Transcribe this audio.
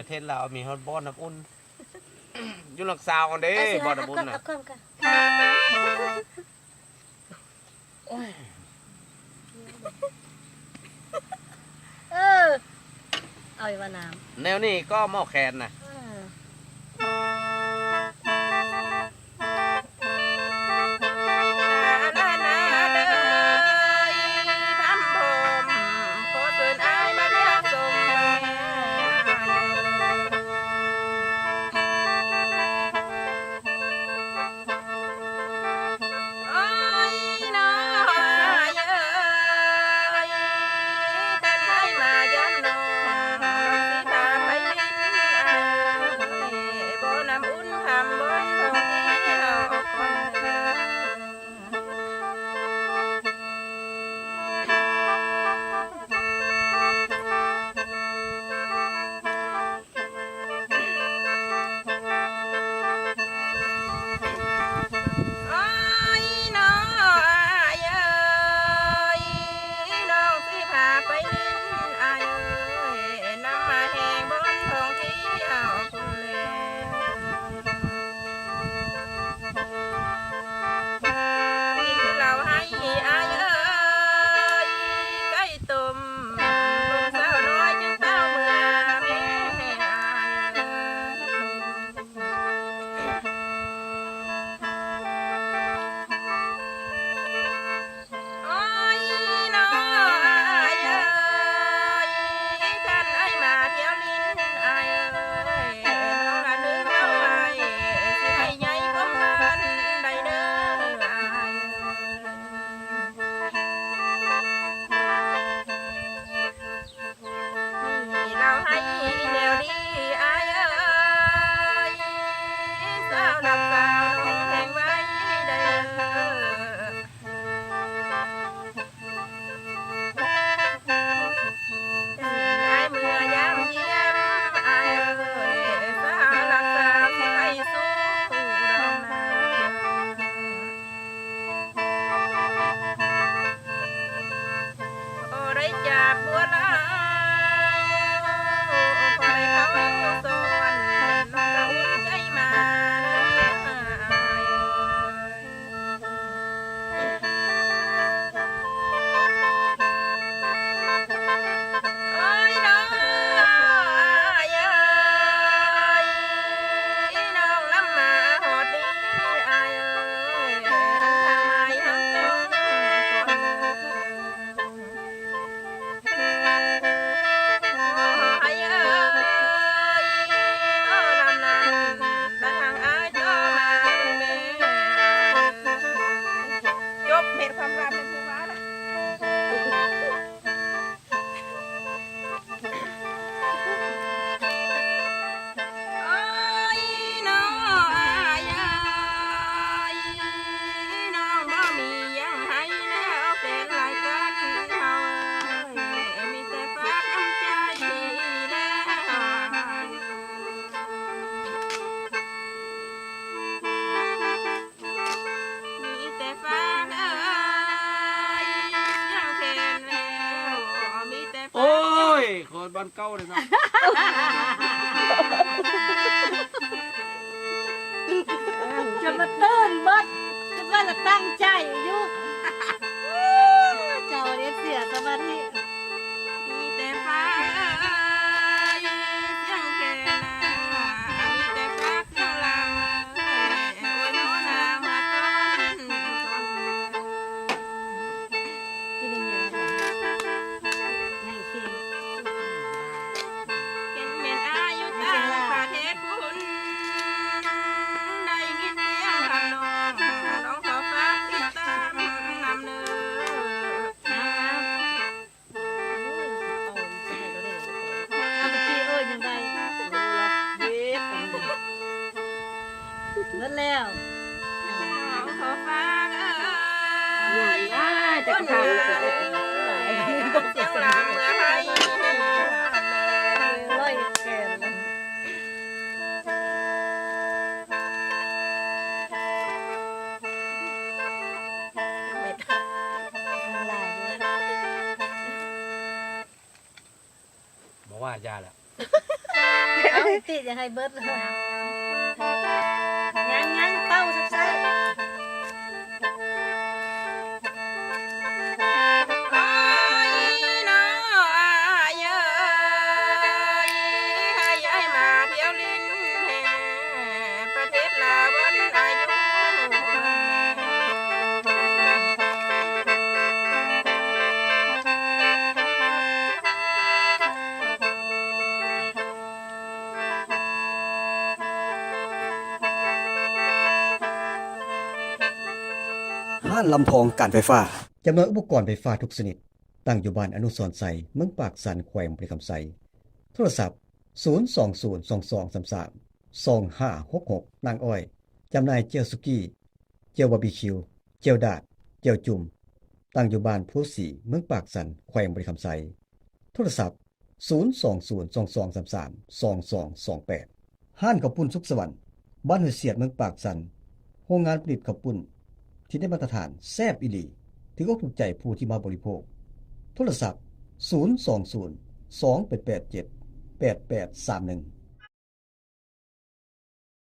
เทศลาวมีฮอตบอลน้ำอุ่นอยู่หลักสาวกันเด้บอลน้ำอุ่นน่ะเอาอีกว่าน้ำแนวนี้ก็หม้อแคนน่ะคนบ้านเก่าเลยนะจะมาเต้นบัดจะว่าจะตั้งใจอยู่เจ้าเด็กเสียสมาธิมีแต่ฟ้าเสียงแค่นามีแต่ฟ้าข้างล่างโอ้ยโมนามาต้นกินยังไงง่ายสิเงินแล้วขอฟังอย่างน่าจะทำเสียงหลังเมื่อไหร่ร้อยแกนบอกว่ายาแหละ ติดอย่าให้เบิดยังเป้าสักไส้ห้านลำพองการไฟฟ้าจำหน่ายอุปกรณ์ไฟฟ้าทุกชนิดตั้งอยู่บ้านอนุสรณ์ไสเมืองปากสันแขวงบริคำไสโทรศัพท์02022332566นางอ้อยจำหน่ายเจลสุกี้เจลบาร์บีคิวเจลดาดเจลจุ่มตั้งอยู่บ้านผู้สีเมืองปากสันแขวงบริคำไสโทรศัพท์02022332228ห้านข้าวปุ้นสุขสวรรค์บ้านห้วยเสียดเมืองปากสันโรงงานผลิตข้าวปุ้นที่ได้มาตรฐานแซ่บอีหลีที่อกถูกใจผู้ที่มาบริโภคโทรศัพท์02028878831